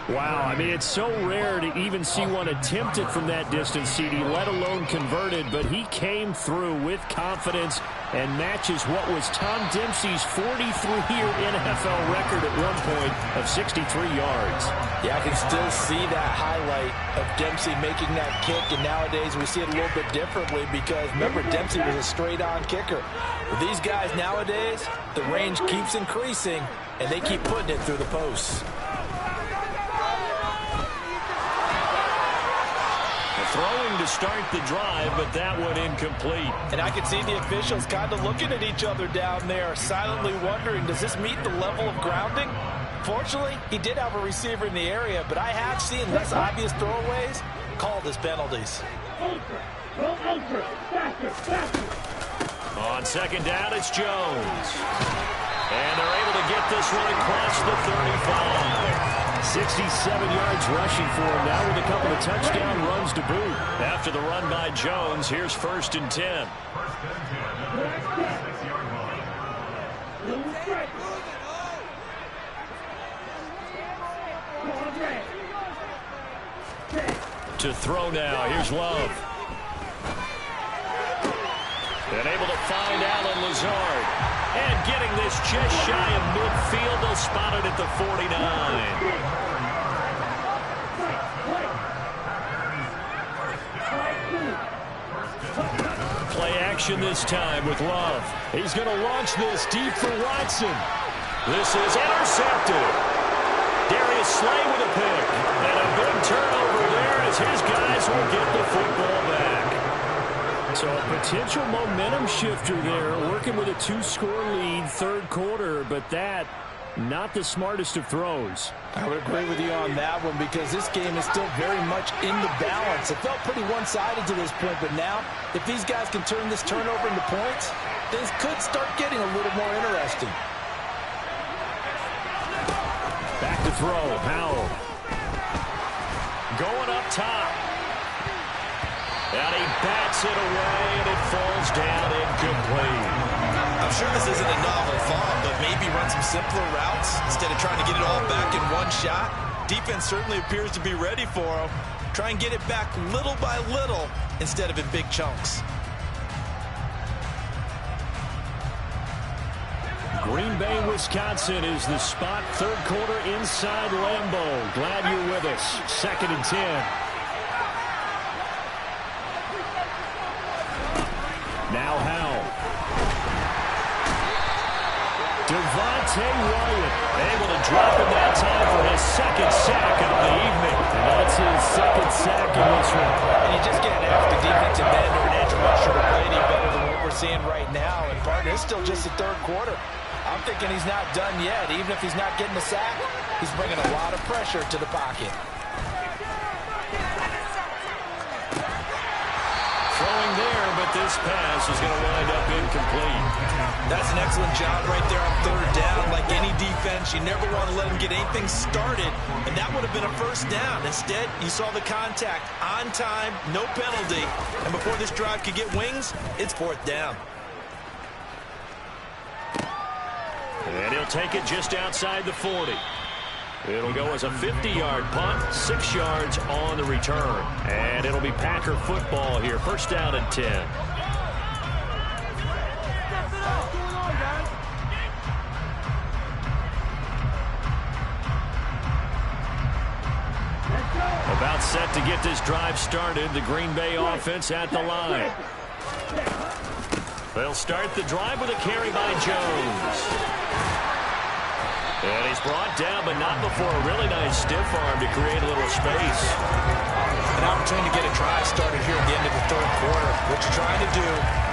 Speaker 10: Wow, I mean, it's so rare to even see one attempt it from that distance, CD, let alone converted, but he came through with confidence and matches what was Tom Dempsey's 43-year NFL record at one point of 63 yards.
Speaker 11: Yeah, I can still see that highlight of Dempsey making that kick, and nowadays we see it a little bit differently because, remember, Dempsey was a straight-on kicker. With these guys nowadays, the range keeps increasing, and they keep putting it through the posts.
Speaker 2: Throwing to start the drive, but that one incomplete.
Speaker 11: And I can see the officials kind of looking at each other down there, silently wondering, does this meet the level of grounding? Fortunately, he did have a receiver in the area, but I have seen less obvious throwaways called as penalties.
Speaker 2: On 2nd down, it's Jones. And they're able to get this one across the 35.
Speaker 10: 67 yards rushing for him now with a couple of touchdown runs to boot.
Speaker 2: After the run by Jones, here's 1st and 10. To throw now, here's Love. And able to find Alan Lazard. And getting this just shy of midfield, they'll spot it at the 49. Play action this time with Love. He's going to launch this deep for Watson. This is intercepted. Darius Slay with a pick. And a big turnover there as his guys will get the football back.
Speaker 10: So a potential momentum shifter there, working with a 2-score lead, 3rd quarter, but that, not the smartest of throws.
Speaker 11: I would agree with you on that one because this game is still very much in the balance. It felt pretty one-sided to this point, but now, if these guys can turn this turnover into points, things could start getting a little more interesting.
Speaker 10: throw. Howell. Going up top. And he bats it away, and it falls down incomplete.
Speaker 7: I'm sure this isn't a novel thought, but maybe run some simpler routes instead of trying to get it all back in one shot. Defense certainly appears to be ready for him. Try and get it back little by little instead of in big chunks.
Speaker 10: Green Bay, Wisconsin is the spot. Third quarter inside Lambeau. Glad you're with us. 2nd and 10. Now Howell. Devontae Wyatt able to drop in that time for his 2nd sack of the evening. And that's his 2nd sack in this one.
Speaker 11: And you just can't ask a defensive end or an edge rusher to play any better than what we're seeing right now. And partner, it's still just the third quarter. I'm thinking he's not done yet. Even if he's not getting the sack, he's bringing a lot of pressure to the pocket.
Speaker 10: Throwing there, but this pass is going to wind up incomplete.
Speaker 7: That's an excellent job right there on 3rd down. Like any defense, you never want to let him get anything started, and that would have been a 1st down. Instead, you saw the contact on time, no penalty, and before this drive could get wings, it's 4th down.
Speaker 10: And he'll take it just outside the 40. It'll go as a 50-yard punt, 6 yards on the return. And it'll be Packer football here. 1st down and 10. About set to get this drive started. The Green Bay offense at the line. They'll start the drive with a carry by Jones. And he's brought down, but not before a really nice stiff arm to create a little space.
Speaker 7: An opportunity to get a drive started here at the end of the 3rd quarter. What you're trying to do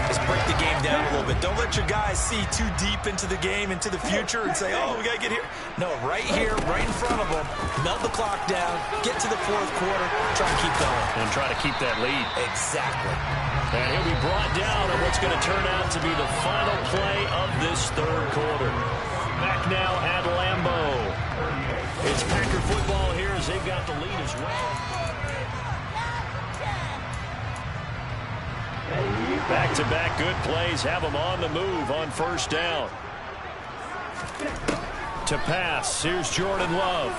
Speaker 7: is break the game down a little bit. Don't let your guys see too deep into the game, into the future, and say, oh, we got to get here. No, right here, right in front of them, melt the clock down, get to the 4th quarter, try to keep going.
Speaker 10: And try to keep that lead.
Speaker 7: Exactly.
Speaker 10: And he'll be brought down on what's going to turn out to be the final play of this 3rd quarter. Back now at Lambeau. It's Packer football here as they've got the lead as well. Back-to-back good plays have them on the move on 1st down. To pass, here's Jordan Love.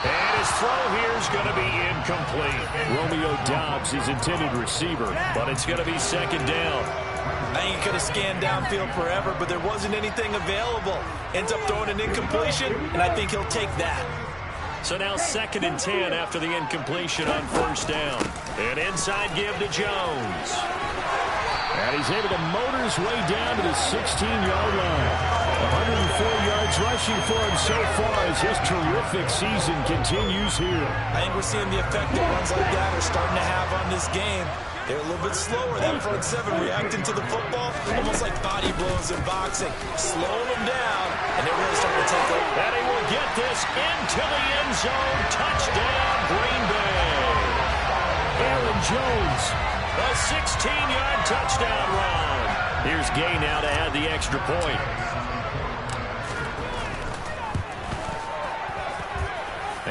Speaker 10: And his throw here is going to be incomplete. Romeo Doubs, his intended receiver, but it's going to be 2nd down.
Speaker 7: I think he could have scanned downfield forever, but there wasn't anything available. Ends up throwing an incompletion, and I think he'll take that.
Speaker 10: So now 2nd and 10 after the incompletion on 1st down. An inside give to Jones. And he's able to motor his way down to the 16-yard line. 104 yards rushing for him so far as his terrific season continues here.
Speaker 7: I think we're seeing the effect that runs like that are starting to have on this game. They're a little bit slower, that front 7 reacting to the football, almost like body blows in boxing, slowing them down, and they're really starting to take over.
Speaker 10: And he will get this into the end zone. Touchdown, Green Bay. Aaron Jones, a 16-yard touchdown run. Here's Gay now to add the extra point.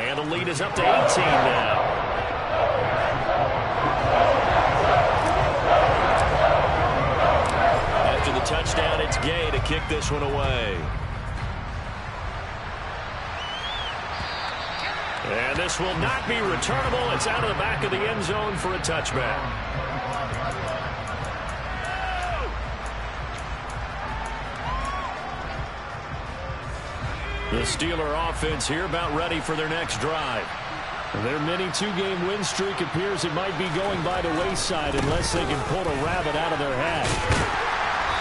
Speaker 10: And the lead is up to 18 now. After the touchdown, it's Gay to kick this one away. And this will not be returnable. It's out of the back of the end zone for a touchback. The Steeler offense here about ready for their next drive. Their mini two-game win streak appears it might be going by the wayside unless they can pull a rabbit out of their hat.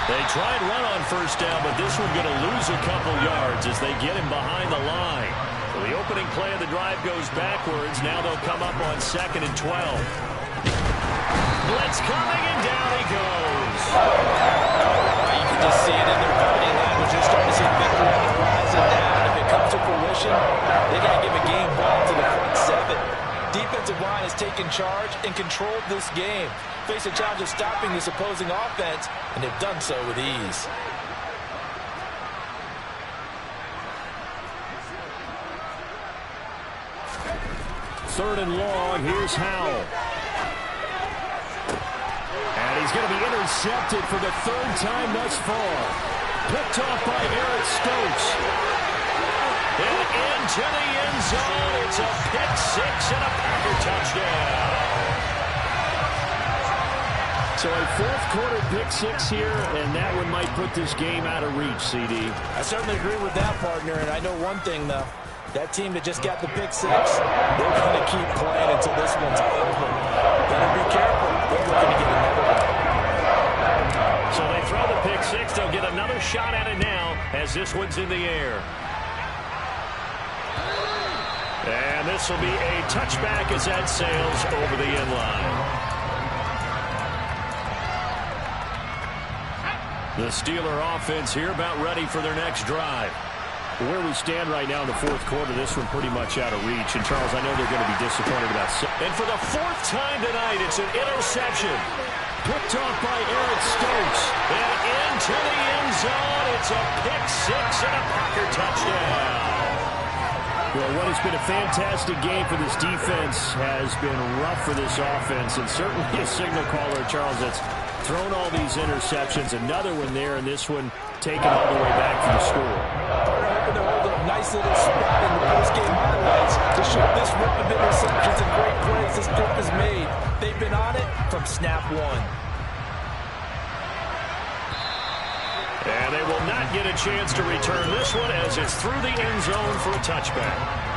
Speaker 10: They try and run on 1st down, but this one's going to lose a couple yards as they get him behind the line. So the opening play of the drive goes backwards. Now they'll come up on 2nd and 12. Blitz coming, and down he goes.
Speaker 11: You can just see it in their body language. They're starting to see victory on the horizon now. And if it comes to fruition, they got to give a game ball to the front 7. Defensive line has taken charge and controlled this game. Face a challenge of stopping this opposing offense, and they've done so with ease.
Speaker 10: 3rd and long. Here's Howell. And he's going to be intercepted for the 3rd time thus far. Picked off by Eric Stokes. And into the end zone. It's a pick 6 and a Packer touchdown. So a 4th quarter pick 6 here, and that one might put this game out of reach, CD.
Speaker 11: I certainly agree with that, partner, and I know one thing, though. That team that just got the pick 6, they're going to keep playing until this one's over. Better be careful. They're looking to get another one.
Speaker 2: So they throw the pick 6. They'll get another shot at it now as this one's in the air. And this will be a touchback as that sails over the end line. The Steeler offense here about ready for their next drive.
Speaker 10: Where we stand right now in the 4th quarter, this one pretty much out of reach. And, Charles, I know they're going to be disappointed about it.
Speaker 2: And for the 4th time tonight, it's an interception.
Speaker 10: Picked off by Eric Stokes.
Speaker 2: And into the end zone. It's a pick 6 and a Packer touchdown.
Speaker 10: Well, what has been a fantastic game for this defense has been rough for this offense. And certainly a signal caller, Charles, that's thrown all these interceptions. Another one there, and this one taken all the way back for the score.
Speaker 11: They're hoping to hold a nice little spot in the post-game highlights to show this rip of interceptions and great plays this group has made. They've been on it from snap 1.
Speaker 2: And they will not get a chance to return this one as it's through the end zone for a touchback.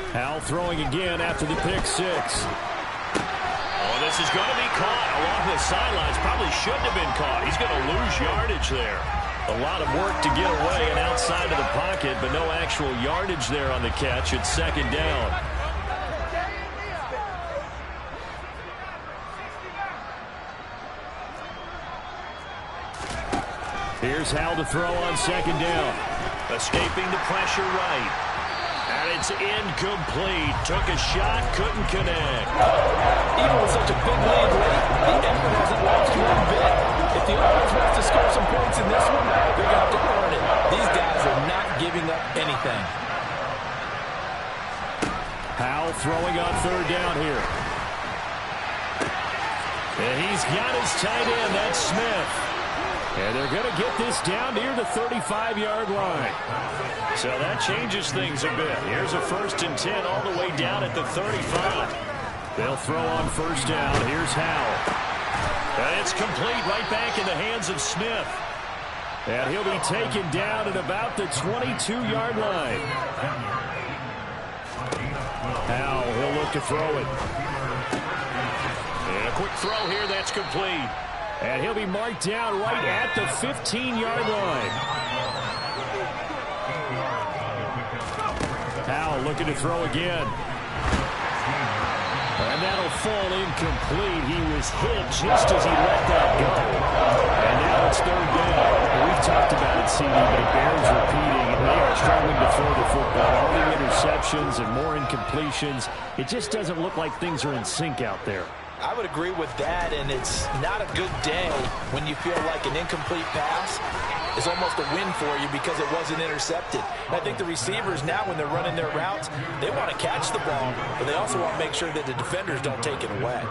Speaker 10: Howell throwing again after the pick 6.
Speaker 2: Oh, this is going to be caught along the sidelines. Probably shouldn't have been caught. He's going to lose yardage there. A lot of work to get away and outside of the pocket, but no actual yardage there on the catch. It's 2nd down.
Speaker 10: Here's Howell to throw on 2nd down.
Speaker 2: Escaping the pressure right. And it's incomplete. Took a shot, couldn't connect.
Speaker 11: Even with such a big lead late, the effort hasn't lost one bit. If the offense wants to score some points in this one, they're going to have to earn it. These guys are not giving up anything.
Speaker 10: Howell throwing on 3rd down here.
Speaker 2: And he's got his tight end. That's Smith.
Speaker 10: And they're going to get this down near the 35-yard line.
Speaker 2: So that changes things a bit. Here's a 1st and 10 all the way down at the 35.
Speaker 10: They'll throw on 1st down. Here's Howell.
Speaker 2: And it's complete right back in the hands of Smith.
Speaker 10: And he'll be taken down at about the 22-yard line. Howell, he'll look to throw it.
Speaker 2: And a quick throw here, that's complete.
Speaker 10: And he'll be marked down right at the 15-yard line. Howell looking to throw again. And that'll fall incomplete. He was hit just as he let that go. And now it's 3rd down. We've talked about it, CD, but it bears repeating. They are struggling to throw the football. All the interceptions and more incompletions. It just doesn't look like things are in sync out there.
Speaker 11: I would agree with that, and it's not a good day when you feel like an incomplete pass is almost a win for you because it wasn't intercepted. And I think the receivers now, when they're running their routes, they want to catch the ball, but they also want to make sure that the defenders don't take it away.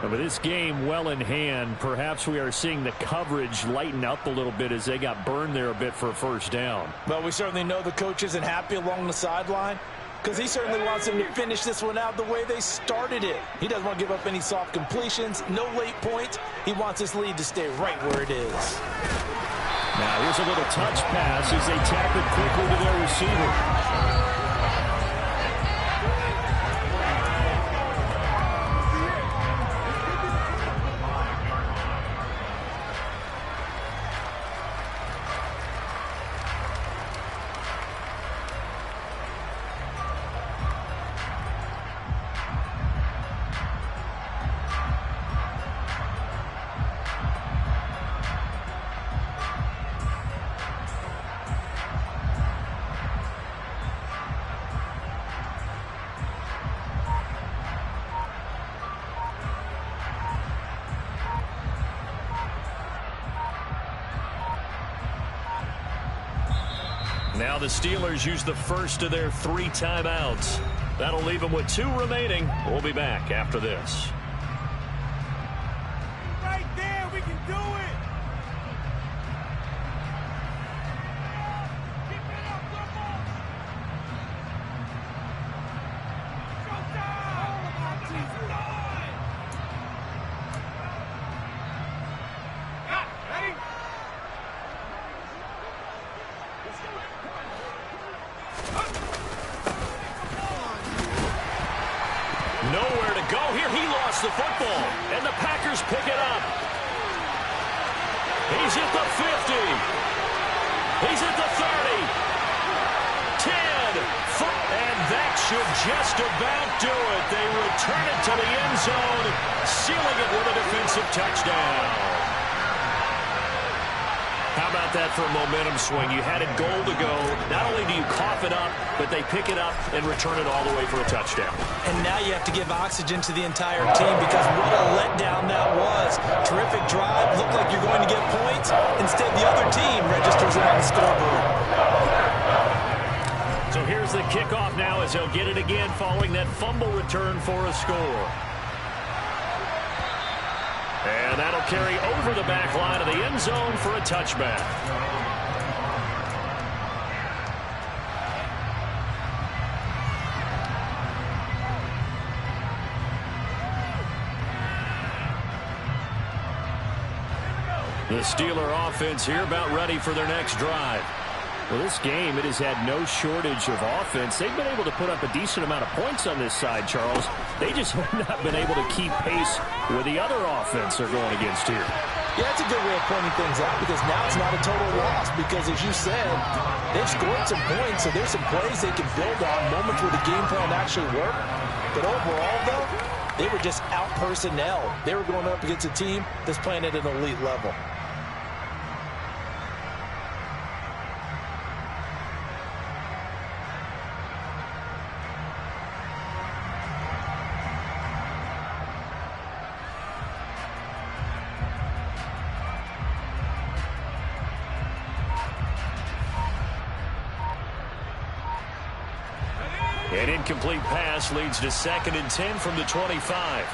Speaker 10: With this game well in hand, perhaps we are seeing the coverage lighten up a little bit as they got burned there a bit for a 1st down.
Speaker 11: Well, we certainly know the coach isn't happy along the sideline, because he certainly wants them to finish this one out the way they started it. He doesn't want to give up any soft completions, no late points. He wants this lead to stay right where it is.
Speaker 10: Now here's a little touch pass as they tap it quickly to their receiver.
Speaker 2: Now the Steelers use the first of their 3 timeouts. That'll leave them with 2 remaining. We'll be back after this.
Speaker 8: Right there, we can do it.
Speaker 2: Nowhere to go here. He lost the football, and the Packers pick it up. He's at the 50. He's at the 30. 10. And that should just about do it. They return it to the end zone, sealing it with a defensive touchdown. How about that for a momentum swing? You had it goal to go. Not only do you cough it up, but they pick it up and return it all the way for a touchdown.
Speaker 7: And now you have to give oxygen to the entire team because what a letdown that was. Terrific drive. Looked like you're going to get points. Instead, the other team registers it on the scoreboard.
Speaker 2: So here's the kickoff now as they'll get it again following that fumble return for a score. And that'll carry over the back line of the end zone for a touchback. The Steeler offense here about ready for their next drive.
Speaker 10: Well, this game, it has had no shortage of offense. They've been able to put up a decent amount of points on this side, Charles. They just have not been able to keep pace with the other offense they're going against here.
Speaker 11: Yeah, that's a good way of pointing things out because now it's not a total loss because, as you said, they've scored some points, so there's some plays they can build on, moments where the game plan actually worked. But overall, though, they were just out-personnel. They were going up against a team that's playing at an elite level.
Speaker 2: An incomplete pass leads to 2nd and 10 from the 25.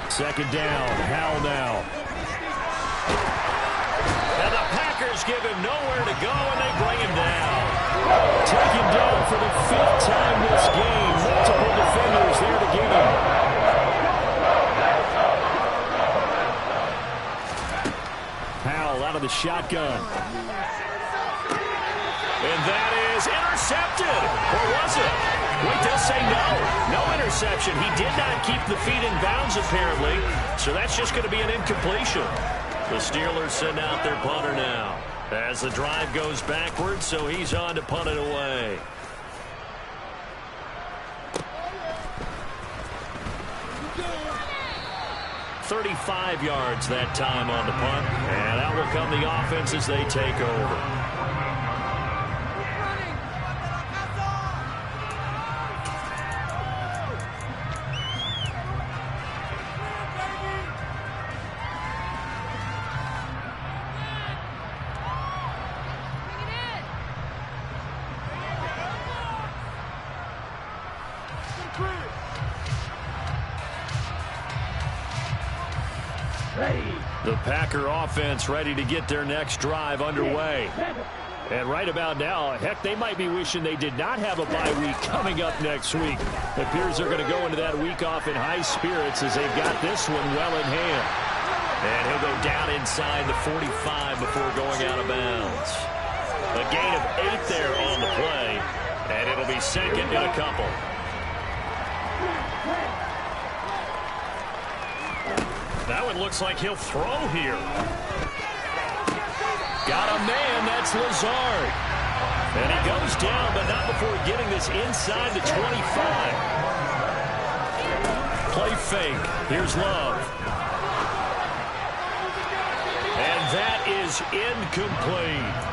Speaker 2: 2nd down. Howell now. And the Packers give him nowhere to go, and they bring him down.
Speaker 10: Taken down for the 5th time this game. Multiple defenders there to get him. Howell out of the shotgun.
Speaker 2: And that is intercepted. Or was it? Wait, they'll say no. No interception. He did not keep the feet in bounds, apparently. So that's just going to be an incompletion. The Steelers send out their punter now. As the drive goes backwards, so he's on to punt it away. "35 yards that time on the punt. And out will come the offense as they take over. The Packer offense ready to get their next drive underway.
Speaker 10: And right about now, heck, they might be wishing they did not have a bye week coming up next week. It appears they're going to go into that week off in high spirits as they've got this one well in hand.
Speaker 2: And he'll go down inside the 45 before going out of bounds. A gain of 8 there on the play, and it'll be 2nd and a couple. That one looks like he'll throw here. Got a man, that's Lazard. And he goes down, but not before getting this inside the 25. Play fake. Here's Love. And that is incomplete.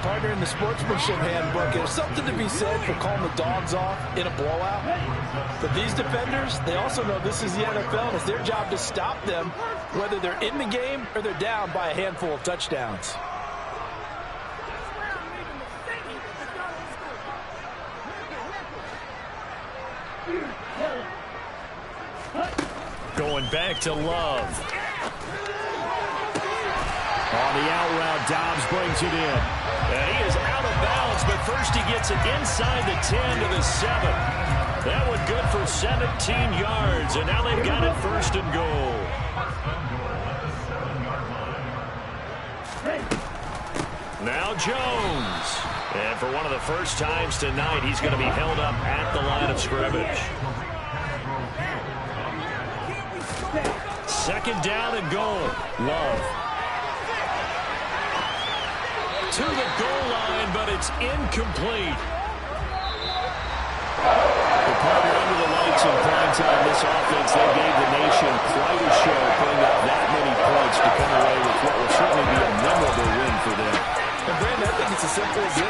Speaker 11: Partner, in the sportsmanship handbook, there's something to be said for calling the dogs off in a blowout. But these defenders, they also know this is the NFL, and it's their job to stop them, whether they're in the game or they're down by a handful of touchdowns.
Speaker 10: Going back to Love. On the out route, Dobbs brings it in. And he is out of bounds, but first he gets it inside the 10 to the 7. That one good for 17 yards, and now they've got it first and goal. Now Jones. And for one of the first times tonight, he's going to be held up at the line of scrimmage. Second down and goal. Love. To the goal line, but it's incomplete. The partner under the lights in prime time, this offense, they gave the nation quite a show, putting up that many points to come away with what will certainly be a memorable win for them.
Speaker 11: And Brandon, I think it's as simple as this.